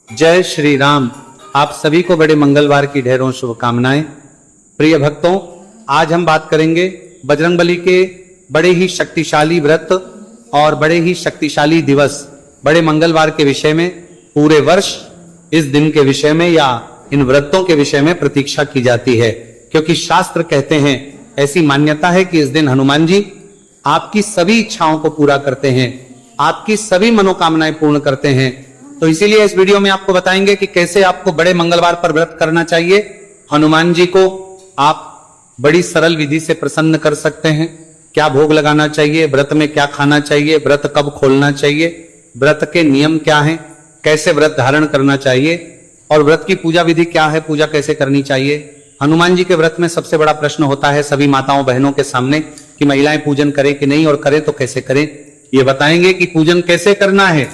जय श्री राम। आप सभी को बड़े मंगलवार की ढेरों शुभकामनाएं। प्रिय भक्तों, आज हम बात करेंगे बजरंगबली के बड़े ही शक्तिशाली व्रत और बड़े ही शक्तिशाली दिवस बड़े मंगलवार के विषय में। पूरे वर्ष इस दिन के विषय में या इन व्रतों के विषय में प्रतीक्षा की जाती है, क्योंकि शास्त्र कहते हैं, ऐसी मान्यता है कि इस दिन हनुमान जी आपकी सभी इच्छाओं को पूरा करते हैं, आपकी सभी मनोकामनाएं पूर्ण करते हैं। तो इसीलिए इस वीडियो में आपको बताएंगे कि कैसे आपको बड़े मंगलवार पर व्रत करना चाहिए। हनुमान जी को आप बड़ी सरल विधि से प्रसन्न कर सकते हैं। क्या भोग लगाना चाहिए, व्रत में क्या खाना चाहिए, व्रत कब खोलना चाहिए, व्रत के नियम क्या हैं, कैसे व्रत धारण करना चाहिए और व्रत की पूजा विधि क्या है, पूजा कैसे करनी चाहिए। हनुमान जी के व्रत में सबसे बड़ा प्रश्न होता है सभी माताओं बहनों के सामने कि महिलाएं पूजन करें कि नहीं, और करें तो कैसे करें। ये बताएंगे कि पूजन कैसे करना है,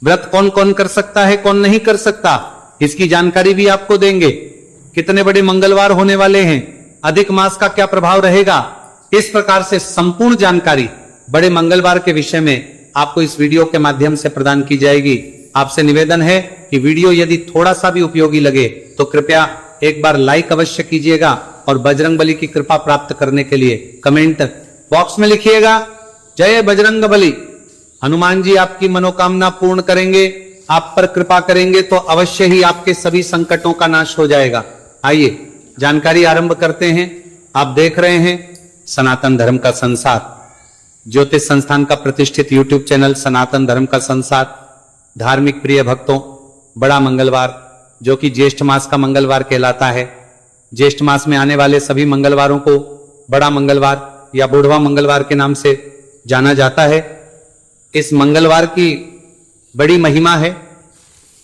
व्रत कौन कौन कर सकता है, कौन नहीं कर सकता, इसकी जानकारी भी आपको देंगे। कितने बड़े मंगलवार होने वाले हैं, अधिक मास का क्या प्रभाव रहेगा, इस प्रकार से संपूर्ण जानकारी बड़े मंगलवार के विषय में आपको इस वीडियो के माध्यम से प्रदान की जाएगी। आपसे निवेदन है कि वीडियो यदि थोड़ा सा भी उपयोगी लगे तो कृपया एक बार लाइक अवश्य कीजिएगा और बजरंगबली की कृपा प्राप्त करने के लिए कमेंट बॉक्स में लिखिएगा, जय बजरंगबली। हनुमान जी आपकी मनोकामना पूर्ण करेंगे, आप पर कृपा करेंगे तो अवश्य ही आपके सभी संकटों का नाश हो जाएगा। आइए जानकारी आरंभ करते हैं। आप देख रहे हैं सनातन धर्म का संसार, ज्योतिष संस्थान का प्रतिष्ठित यूट्यूब चैनल सनातन धर्म का संसार। धार्मिक प्रिय भक्तों, बड़ा मंगलवार जो कि ज्येष्ठ मास का मंगलवार कहलाता है। ज्येष्ठ मास में आने वाले सभी मंगलवारों को बड़ा मंगलवार या बुढ़वा मंगलवार के नाम से जाना जाता है। इस मंगलवार की बड़ी महिमा है।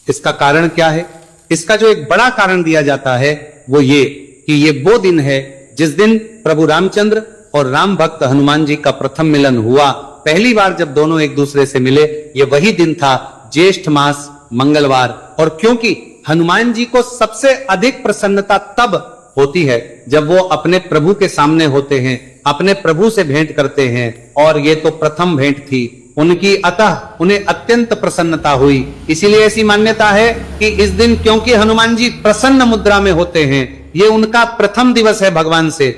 इसका कारण क्या है? इसका जो एक बड़ा कारण दिया जाता है वो ये कि ये वो दिन है जिस दिन प्रभु रामचंद्र और राम भक्त हनुमान जी का प्रथम मिलन हुआ। पहली बार जब दोनों एक दूसरे से मिले, ये वही दिन था, ज्येष्ठ मास मंगलवार। और क्योंकि हनुमान जी को सबसे अधिक प्रसन्नता तब होती है जब वो अपने प्रभु के सामने होते हैं, अपने प्रभु से भेंट करते हैं, और ये तो प्रथम भेंट थी उनकी, अतः उन्हें अत्यंत प्रसन्नता हुई। इसीलिए ऐसी मान्यता है कि इस दिन क्योंकि हनुमान जी प्रसन्न मुद्रा में होते हैं, ये उनका प्रथम दिवस है भगवान से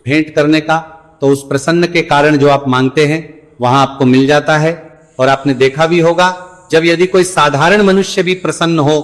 भेंट करने का। तो उस प्रसन्न के कारण जो आप मांगते हैं वहां आपको मिल जाता है। और आपने देखा भी होगा, जब यदि कोई साधारण मनुष्य भी प्रसन्न हो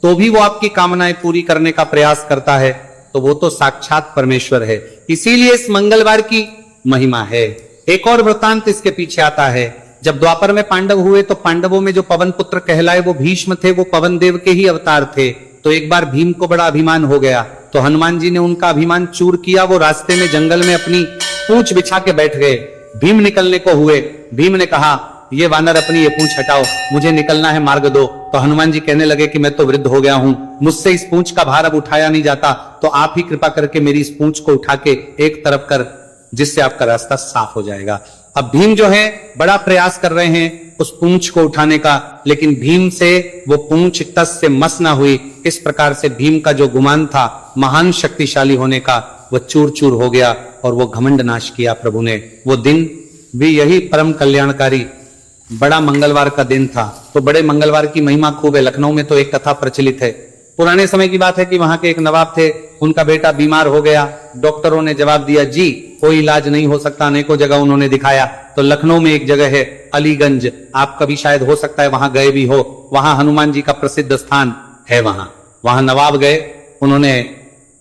तो भी वो आपकी कामनाएं पूरी करने का प्रयास करता है, तो वो तो साक्षात परमेश्वर है। इसीलिए इस मंगलवार की महिमा है। एक और वृतांत इसके पीछे आता है। जब द्वापर में पांडव हुए तो पांडवों में जो पवन पुत्र कहलाए वो भीष्म थे, वो पवन देव के ही अवतार थे। तो एक बार भीम को बड़ा अभिमान हो गया, तो हनुमान जी ने उनका अभिमान चूर किया। वो रास्ते में जंगल में अपनी पूंछ बिछा के बैठ गए। भीम निकलने को हुए, भीम ने कहा, ये वानर अपनी ये पूंछ हटाओ, मुझे निकलना है, मार्ग दो। तो हनुमान जी कहने लगे कि मैं तो वृद्ध हो गया हूं, मुझसे इस पूंछ का भार अब उठाया नहीं जाता, तो आप ही कृपा करके मेरी इस पूंछ को उठा के एक तरफ कर, जिससे आपका रास्ता साफ हो जाएगा। अब भीम जो है बड़ा प्रयास कर रहे हैं उस पूंछ को उठाने का, लेकिन भीम से वो पूंछ तस से मस ना हुई। इस प्रकार से भीम का जो गुमान था महान शक्तिशाली होने का, वो चूर चूर हो गया और वो घमंड नाश किया प्रभु ने। वो दिन भी यही परम कल्याणकारी बड़ा मंगलवार का दिन था। तो बड़े मंगलवार की महिमा खूब है। लखनऊ में तो एक कथा प्रचलित है। पुराने समय की बात है कि वहां के एक नवाब थे, उनका बेटा बीमार हो गया। डॉक्टरों ने जवाब दिया, जी कोई इलाज नहीं हो सकता। अनेकों जगह उन्होंने दिखाया, तो लखनऊ में एक जगह है अलीगंज, आप कभी शायद हो सकता है वहां गए भी हो। वहां हनुमान जी का प्रसिद्ध स्थान है। वहां नवाब गए, उन्होंने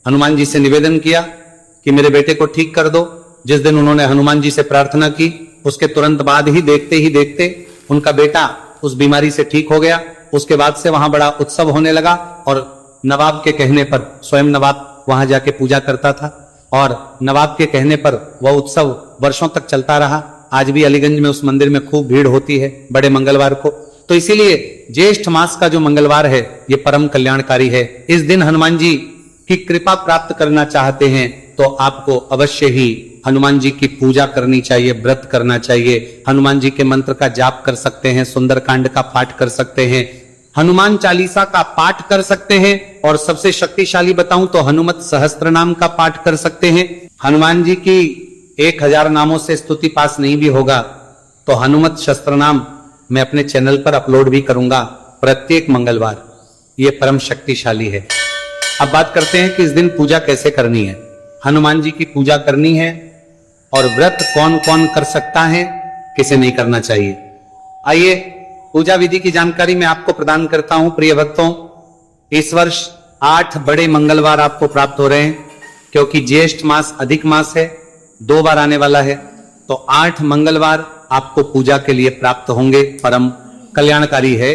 हनुमान जी से निवेदन किया कि मेरे बेटे को ठीक कर दो। जिस दिन उन्होंने हनुमान जी से प्रार्थना की, उसके तुरंत बाद ही देखते उनका बेटा उस बीमारी से ठीक हो गया। उसके बाद से वहां बड़ा उत्सव होने लगा, और नवाब के कहने पर स्वयं नवाब वहां जाके पूजा करता था, और नवाब के कहने पर वह उत्सव वर्षों तक चलता रहा। आज भी अलीगंज में उस मंदिर में खूब भीड़ होती है बड़े मंगलवार को। तो इसीलिए ज्येष्ठ मास का जो मंगलवार है ये परम कल्याणकारी है। इस दिन हनुमान जी की कृपा प्राप्त करना चाहते हैं तो आपको अवश्य ही हनुमान जी की पूजा करनी चाहिए, व्रत करना चाहिए। हनुमान जी के मंत्र का जाप कर सकते हैं, सुंदरकांड का पाठ कर सकते हैं, हनुमान चालीसा का पाठ कर सकते हैं, और सबसे शक्तिशाली बताऊं तो हनुमत सहस्त्र नाम का पाठ कर सकते हैं। हनुमान जी की 1000 नामों से स्तुति पास नहीं भी होगा तो हनुमत शस्त्र नाम मैं अपने चैनल पर अपलोड भी करूंगा प्रत्येक मंगलवार। ये परम शक्तिशाली है। अब बात करते हैं कि इस दिन पूजा कैसे करनी है। हनुमान जी की पूजा करनी है और व्रत कौन कौन कर सकता है, किसे नहीं करना चाहिए। आइए पूजा विधि की जानकारी मैं आपको प्रदान करता हूं। प्रिय भक्तों, इस वर्ष 8 बड़े मंगलवार आपको प्राप्त हो रहे हैं, क्योंकि ज्येष्ठ मास अधिक मास है, 2 बार आने वाला है, तो 8 मंगलवार आपको पूजा के लिए प्राप्त होंगे। परम कल्याणकारी है।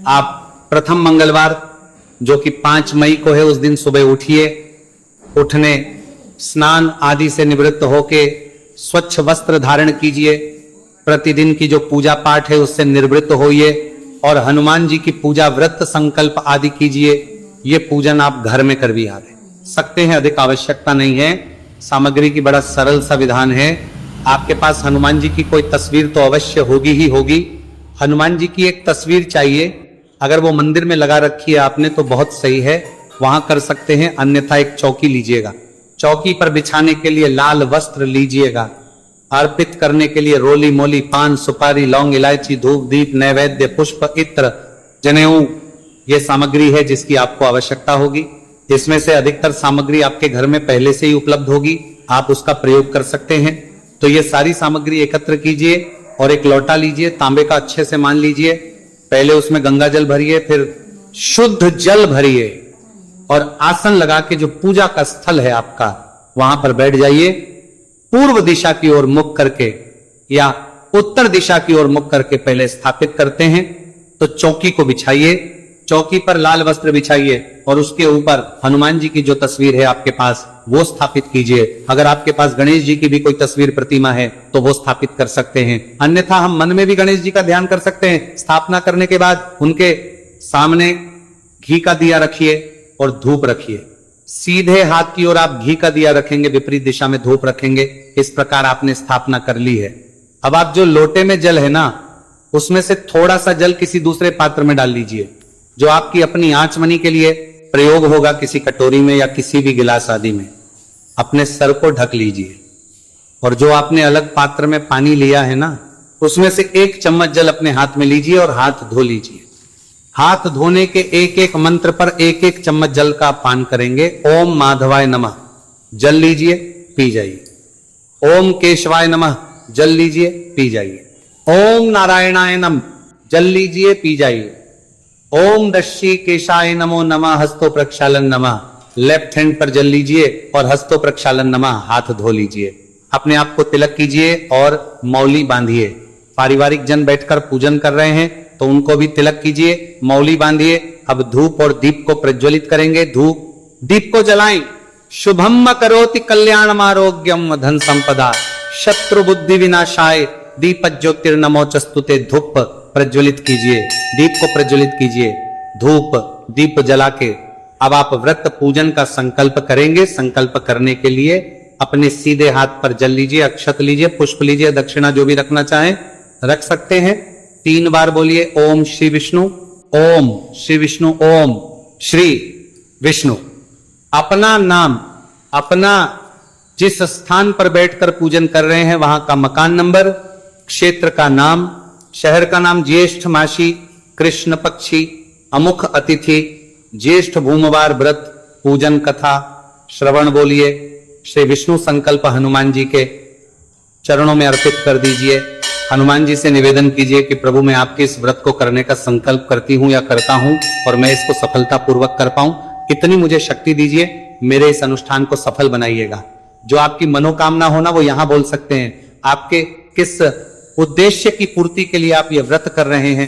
आप प्रथम मंगलवार जो कि 5 मई को है, उस दिन सुबह उठिए, उठने स्नान आदि से निवृत्त होके स्वच्छ वस्त्र धारण कीजिए, प्रतिदिन की जो पूजा पाठ है उससे निवृत्त होइए और हनुमान जी की पूजा व्रत संकल्प आदि कीजिए। ये पूजन आप घर में कर भी आ सकते हैं, अधिक आवश्यकता नहीं है। सामग्री की बड़ा सरल सा विधान है। आपके पास हनुमान जी की कोई तस्वीर तो अवश्य होगी ही होगी। हनुमान जी की एक तस्वीर चाहिए, अगर वो मंदिर में लगा रखी है आपने तो बहुत सही है, वहां कर सकते हैं। अन्यथा एक चौकी लीजिएगा, चौकी पर बिछाने के लिए लाल वस्त्र लीजिएगा, अर्पित करने के लिए रोली मोली पान सुपारी लौंग इलायची धूप दीप नैवेद्य पुष्प इत्र जनेऊ, ये सामग्री है जिसकी आपको आवश्यकता होगी। इसमें से अधिकतर सामग्री आपके घर में पहले से ही उपलब्ध होगी, आप उसका प्रयोग कर सकते हैं। तो ये सारी सामग्री एकत्र कीजिए और एक लोटा लीजिए, तांबे का अच्छे से मान लीजिए, पहले उसमें गंगा जल भरिए, फिर शुद्ध जल भरिए और आसन लगा के जो पूजा का स्थल है आपका वहां पर बैठ जाइए। पूर्व दिशा की ओर मुख करके या उत्तर दिशा की ओर मुख करके पहले स्थापित करते हैं। तो चौकी को बिछाइए, चौकी पर लाल वस्त्र बिछाइए और उसके ऊपर हनुमान जी की जो तस्वीर है आपके पास वो स्थापित कीजिए। अगर आपके पास गणेश जी की भी कोई तस्वीर प्रतिमा है तो वो स्थापित कर सकते हैं, अन्यथा हम मन में भी गणेश जी का ध्यान कर सकते हैं। स्थापना करने के बाद उनके सामने घी का दिया रखिए और धूप रखिए। सीधे हाथ की ओर आप घी का दिया रखेंगे, विपरीत दिशा में धूप रखेंगे। इस प्रकार आपने स्थापना कर ली है। अब आप जो लोटे में जल है ना, उसमें से थोड़ा सा जल किसी दूसरे पात्र में डाल लीजिए, जो आपकी अपनी आचमनी के लिए प्रयोग होगा, किसी कटोरी में या किसी भी गिलास आदि में। अपने सर को ढक लीजिए और जो आपने अलग पात्र में पानी लिया है ना, उसमें से 1 चम्मच जल अपने हाथ में लीजिए और हाथ धो लीजिए। हाथ धोने के एक एक मंत्र पर 1-1 चम्मच जल का पान करेंगे। ओम माधवाय नमः जल लीजिए, पी जाइए। ओम केशवाय नमः जल लीजिए, पी जाइए। ओम नारायणाय नमः जल लीजिए, पी जाइए। ओम दशी केशाय नमो नमः हस्तो प्रक्षालन नमः, लेफ्ट हैंड पर जल लीजिए और हस्तो प्रक्षालन नमः हाथ धो लीजिए। अपने आप को तिलक कीजिए और मौली बांधिए। पारिवारिक जन बैठकर पूजन कर रहे हैं तो उनको भी तिलक कीजिए, मौली बांधिए। अब धूप और दीप को प्रज्वलित करेंगे। धूप दीप को जलाएं। शुभम करोति कल्याणम आरोग्यम धन संपदा शत्रु बुद्धि विनाशाय दीप ज्योतिर्नमोचस्तुते। धूप प्रज्वलित कीजिए, दीप को प्रज्वलित कीजिए, धूप दीप जला के अब आप व्रत पूजन का संकल्प करेंगे। संकल्प करने के लिए अपने सीधे हाथ पर जल लीजिए, अक्षत लीजिए, पुष्प लीजिए, दक्षिणा जो भी रखना चाहें रख सकते हैं। 3 बार बोलिए ओम श्री विष्णु, ओम श्री विष्णु, ओम श्री विष्णु। अपना नाम, अपना जिस स्थान पर बैठकर पूजन कर रहे हैं वहां का मकान नंबर, क्षेत्र का नाम, शहर का नाम, ज्येष्ठ मासी, कृष्ण पक्षी, अमुख अतिथि, ज्येष्ठ भूमवार व्रत, पूजन कथा श्रवण बोलिए। श्री विष्णु संकल्प हनुमान जी के चरणों में अर्पित कर दीजिए। हनुमान जी से निवेदन कीजिए कि प्रभु मैं आपके इस व्रत को करने का संकल्प करती हूं या करता हूं और मैं इसको सफलता पूर्वक कर पाऊं, इतनी मुझे शक्ति दीजिए, मेरे इस अनुष्ठान को सफल बनाइएगा। जो आपकी मनोकामना हो ना वो यहां बोल सकते हैं। आपके किस उद्देश्य की पूर्ति के लिए आप ये व्रत कर रहे हैं,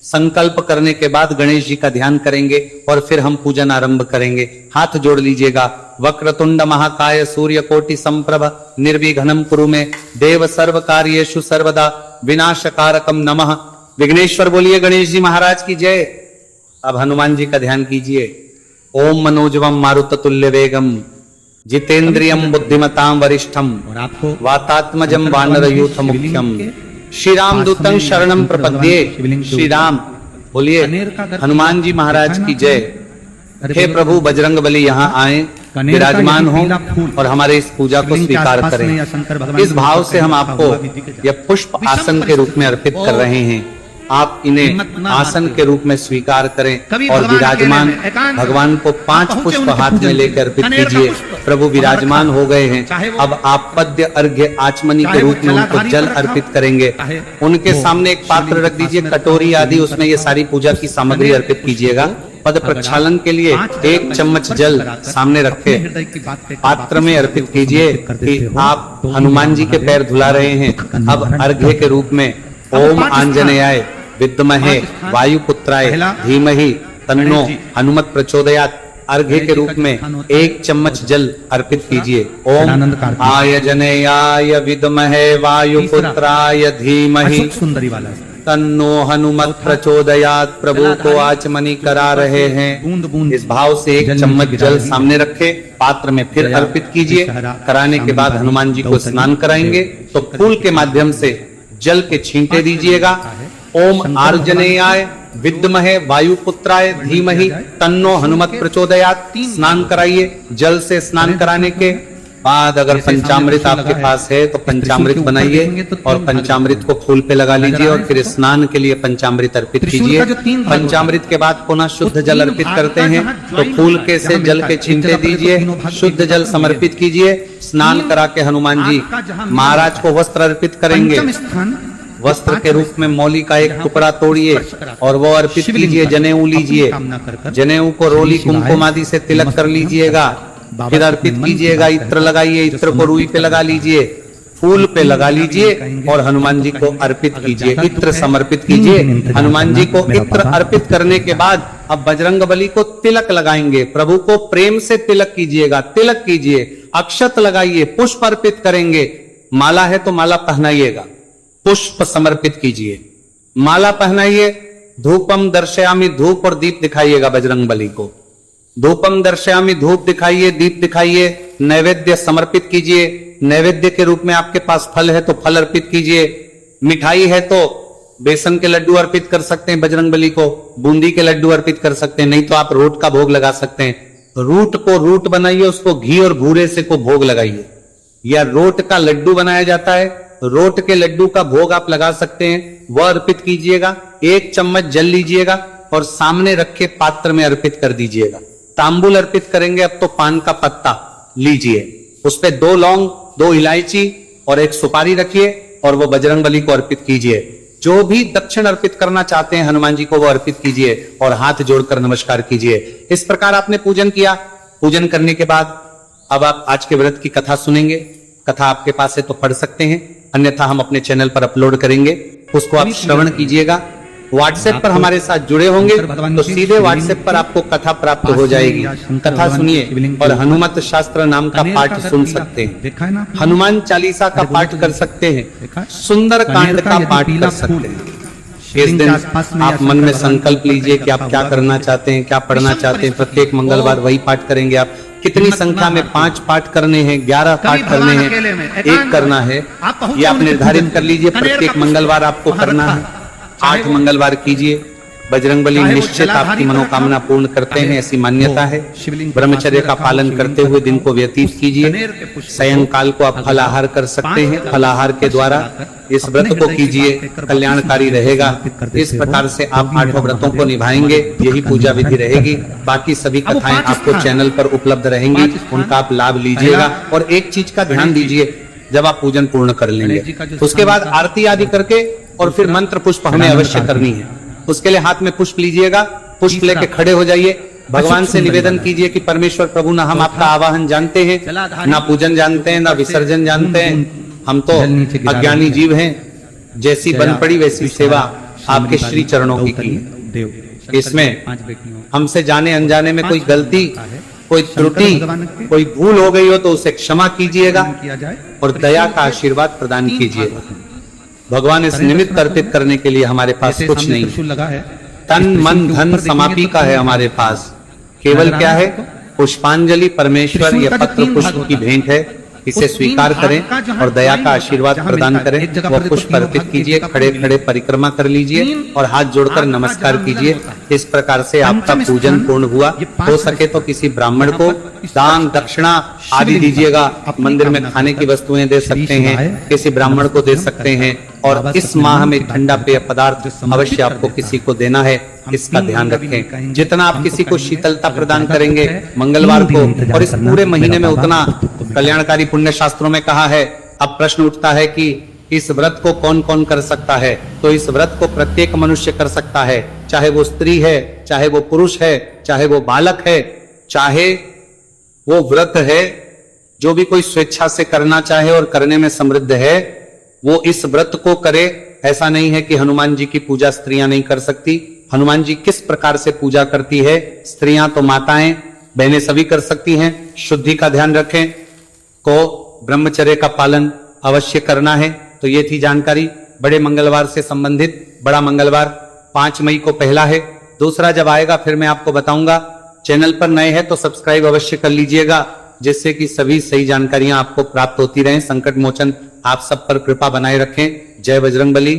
संकल्प करने के बाद गणेश जी का ध्यान करेंगे और फिर हम पूजन आरंभ करेंगे। हाथ जोड़ लीजिएगा। वक्रतुंड महाकाय सूर्य कोटि संप्रभ निर्विघ्नं कुरु मे देव सर्व कार्येषु सर्वदा विनाशकारकम नमः। विघ्नेश्वर बोलिए गणेश जी महाराज की जय। अब हनुमान जी का ध्यान कीजिए। ओम मनोजवम मारुततुल्य वेगम जितेंद्रियम बुद्धिमताम वरिष्ठम वातात्मजम वानर यूथ मुख्यम श्री राम दूतं शरणम प्रपद्ये। श्री राम बोलिए हनुमान जी महाराज की जय। हे प्रभु बजरंग बली यहाँ आए, विराजमान हो और हमारे इस पूजा को स्वीकार करें। इस भाव से हम आपको यह पुष्प आसन के रूप में अर्पित कर रहे हैं। आप इन्हें आसन के रूप में स्वीकार करें और विराजमान भगवान को 5 पुष्प हाथ में लेकर अर्पित कीजिए। प्रभु विराजमान हो गए हैं। अब आप पद्य अर्घ्य आचमनी के रूप में उनको जल अर्पित करेंगे। उनके सामने एक पात्र रख दीजिए, कटोरी आदि, उसमें ये सारी पूजा की सामग्री अर्पित कीजिएगा। पद प्रक्षालन के लिए 1 चम्मच जल सामने रखे पात्र में अर्पित कीजिए कि आप हनुमान जी के पैर धुला रहे हैं। अब अर्घ्य के रूप में ओम आंजनेयाय विद्महे वायुपुत्राय धीमहि तन्नो हनुमत प्रचोदयात् अर्घ्य के रूप में 1 चम्मच जल अर्पित कीजिए। ओम आयजनेयाय विद्महे वायुपुत्राय धीमहि सुंदरी वाला तन्नो हनुमत प्रचोदयात्। प्रभु को आचमनी करा रहे हैं। इस भाव से 1 चम्मच जल सामने रखे पात्र में फिर अर्पित कीजिए। कराने के बाद हनुमान जी को स्नान कराएंगे तो फूल के माध्यम से जल के छींटे दीजिएगा। ओम आर्जनेयाय विद्महे वायुपुत्राय धीमहि तन्नो हनुमत प्रचोदयात् स्नान कराइए। जल से स्नान कराने के बाद अगर पंचामृत आपके पास है तो पंचामृत बनाइए और पंचामृत को फूल पे लगा लीजिए और फिर स्नान के लिए पंचामृत अर्पित कीजिए। पंचामृत के बाद पुनः शुद्ध जल अर्पित करते हैं तो फूल के से जल के छींटे दीजिए, शुद्ध जल समर्पित कीजिए। स्नान करा के हनुमान जी महाराज को वस्त्र अर्पित करेंगे। वस्त्र के रूप में मौली का एक टुकड़ा तोड़िए और वो अर्पित कीजिए। जनेऊ लीजिए, जनेऊ को रोली कुमकुम आदि से तिलक कर लीजिएगा, फिर अर्पित कीजिएगा। इत्र लगाइए, इत्र को रुई पे लगा लीजिए, फूल पे लगा लीजिए और हनुमान जी को अर्पित कीजिए। इत्र समर्पित कीजिए। हनुमान जी को इत्र अर्पित करने के बाद अब बजरंगबली को तिलक लगाएंगे। प्रभु को प्रेम से तिलक कीजिएगा, तिलक कीजिए, अक्षत लगाइए, पुष्प अर्पित करेंगे। माला है तो माला पहनाइएगा, पुष्प समर्पित कीजिए, माला पहनाइए। धूपम दर्शयामी, धूप और दीप दिखाइएगा बजरंगबली को। धूपम दर्शयामी, धूप दिखाइए, दीप दिखाइए। नैवेद्य समर्पित कीजिए। नैवेद्य के रूप में आपके पास फल है तो फल अर्पित कीजिए। मिठाई है तो बेसन के लड्डू अर्पित कर सकते हैं बजरंगबली को, बूंदी के लड्डू अर्पित कर सकते हैं, नहीं तो आप रोट का भोग लगा सकते हैं। रूट को रूट बनाइए, उसको घी और भूरे से को भोग लगाइए। या रोट का लड्डू बनाया जाता है, रोट के लड्डू का भोग आप लगा सकते हैं, वह अर्पित कीजिएगा। 1 चम्मच जल लीजिएगा और सामने रखे पात्र में अर्पित कर दीजिएगा। तांबुल अर्पित करेंगे, अब तो पान का पत्ता लीजिए, उस पे 2 लौंग, 2 इलायची और 1 सुपारी रखिए और वो बजरंगबली को अर्पित कीजिए। जो भी दक्षिण अर्पित करना चाहते हैं हनुमान जी को वो अर्पित कीजिए और हाथ जोड़कर नमस्कार कीजिए। इस प्रकार आपने पूजन किया। पूजन करने के बाद अब आप आज के व्रत की कथा सुनेंगे। कथा आपके पास है तो पढ़ सकते हैं, अन्यथा हम अपने चैनल पर अपलोड करेंगे, उसको आप श्रवण कीजिएगा। व्हाट्सएप पर हमारे साथ जुड़े होंगे तो सीधे व्हाट्सएप पर आपको कथा प्राप्त हो जाएगी। कथा सुनिए और हनुमत शास्त्र नाम का पाठ सुन सकते हैं, हनुमान चालीसा का पाठ कर सकते हैं, सुंदर कांड का पाठ कर सकते हैं। इस दिन आप मन में संकल्प लीजिए कि आप क्या करना चाहते हैं, क्या पढ़ना चाहते हैं। प्रत्येक मंगलवार वही पाठ करेंगे। आप कितनी संख्या में 5 पाठ करने हैं, 11 पाठ करने हैं, 1 करना है, ये आप निर्धारित कर लीजिए। प्रत्येक मंगलवार आपको करना है। 8 मंगलवार कीजिए। बजरंगबली निश्चित आपकी मनोकामना पूर्ण करते हैं, ऐसी मान्यता है। ब्रह्मचर्य का पालन करते हुए दिन को व्यतीत कीजिए। सायंकाल को आप फलाहार कर सकते हैं, फलाहार के द्वारा इस व्रत को कीजिए, कल्याणकारी रहेगा। इस प्रकार से आप 8 व्रतों को निभाएंगे, यही पूजा विधि रहेगी। बाकी सभी कथाएं आपको चैनल पर उपलब्ध रहेंगी, उनका आप लाभ लीजिएगा। और एक चीज का ध्यान दीजिए, जब आप पूजन पूर्ण कर लेंगे उसके बाद आरती आदि करके और फिर मंत्र पुष्प हमें अवश्य करनी है। उसके लिए हाथ में पुष्प लीजिएगा, पुष्प लेके खड़े हो जाइए। भगवान से निवेदन कीजिए कि परमेश्वर प्रभु ना हम आपका आवाहन जानते हैं, ना पूजन जानते हैं, ना विसर्जन जानते हैं, हम तो अज्ञानी जीव हैं। जैसी बन पड़ी वैसी सेवा आपके श्री चरणों की। इसमें हमसे जाने अनजाने में कोई गलती, कोई त्रुटि, कोई भूल हो गई हो तो उसे क्षमा कीजिएगा और दया का आशीर्वाद प्रदान कीजिएगा। भगवान इस निमित्त अर्पित करने के लिए हमारे पास कुछ नहीं, तन मन धन समापी का है हमारे पास। केवल क्या है? पुष्पांजलि, परमेश्वर, यह पत्र पुष्प की भेंट है। इसे स्वीकार करें और दया का आशीर्वाद प्रदान करें। वह पुष्प अर्पित कीजिए, खड़े खड़े परिक्रमा कर लीजिए और हाथ जोड़कर नमस्कार कीजिए। इस प्रकार से आपका पूजन पूर्ण हुआ। हो सके तो किसी ब्राह्मण को दान दक्षिणा आदि दीजिएगा। मंदिर में खाने की वस्तुएं दे सकते हैं, किसी ब्राह्मण को दे सकते हैं। और इस माह में ठंडा पेय पदार्थ अवश्य आपको किसी को देना है, इसका ध्यान रखें। जितना आप किसी को शीतलता प्रदान करेंगे मंगलवार को और इस पूरे महीने में, उतना कल्याणकारी पुण्य शास्त्रों में कहा है। अब प्रश्न उठता है कि इस व्रत को कौन कौन कर सकता है? तो इस व्रत को प्रत्येक मनुष्य कर सकता है, चाहे वो स्त्री है, चाहे वो पुरुष है, चाहे वो बालक है, चाहे वो व्रत है। जो भी कोई स्वेच्छा से करना चाहे और करने में समृद्ध है वो इस व्रत को करे। ऐसा नहीं है कि हनुमान जी की पूजा स्त्रियां नहीं कर सकती। हनुमान जी किस प्रकार से पूजा करती है, स्त्रियां तो माताएं बहनें सभी कर सकती हैं। शुद्धि का ध्यान रखें, को ब्रह्मचर्य का पालन अवश्य करना है। तो ये थी जानकारी बड़े मंगलवार से संबंधित। बड़ा मंगलवार 5 मई को पहला है, दूसरा जब आएगा फिर मैं आपको बताऊंगा। चैनल पर नए हैं तो सब्सक्राइब अवश्य कर लीजिएगा, जिससे कि सभी सही जानकारियां आपको प्राप्त होती रहें। संकट मोचन आप सब पर कृपा बनाए रखें। जय बजरंगबली।